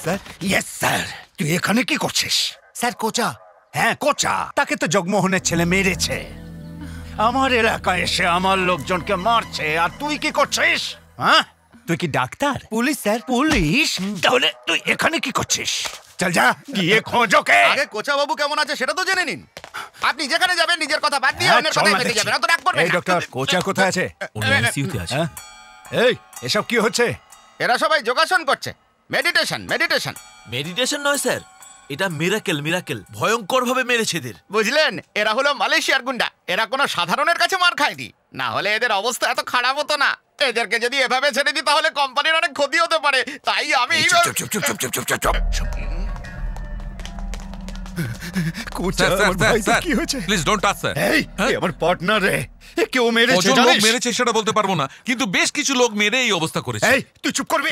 Sir. Yes sir. তুই এখানে কি করছিস? স্যার কোচা। হ্যাঁ কোচা, তাকে তো জগমোহনের ছেলে মেরেছে। আমার এলাকায় এসে আমার লোকজনকে মারছে, আর তুই কি করছিস? হ্যাঁ, তুই কি ডাক্তার? Police sir. পুলিশ? তাহলে তুই এখানে কি করছিস? চল যা, গিয়ে খোঁজ ওকে। আগে কোচা বাবু কেমন আছে সেটা তো জেনে নিন। আপনি যেখানে যাবেন নিজের কথা বাদ দিয়ে হ্যাঁ, অন্যের চল কথায় না মেতে দেখছি। যাবেন, অত রাগ করবেন এই না। ডক্টর, কোচা কোথায় আছে? উনি আইসিইউতে আছে। হ্যাঁ? এই, এসব কি হচ্ছে? এরা সবাই যোগাসন করছে, মেডিটেশন। মেডিটেশন নয় স্যার, এটা মিরাকেল। ভয়ঙ্কর ভাবে মেরেছে এদের। বুঝলেন, এরা হলো মালয়েশিয়ার গুন্ডা। এরা কোনো সাধারণের কাছে মার খায়নি, না হলে এদের অবস্থা এত খারাপ হতো না। এদেরকে যদি এভাবে ছেড়ে দিই তাহলে কোম্পানির অনেক ক্ষতি হতে পারে, তাই আমি চুপ। কোচা, স্যার, আমার ভাইকে স্যার, কি হয়েছে? Please don't touch sir. এই, এ আমার পার্টনার রে। এ কেউ মেরেছে কজন লোক জানিস? মেরেছে সেটা বলতে পারবো না, কিন্তু বেশ কিছু লোক মেরে এই অবস্থা করেছে। এই, তুই চুপ করবি?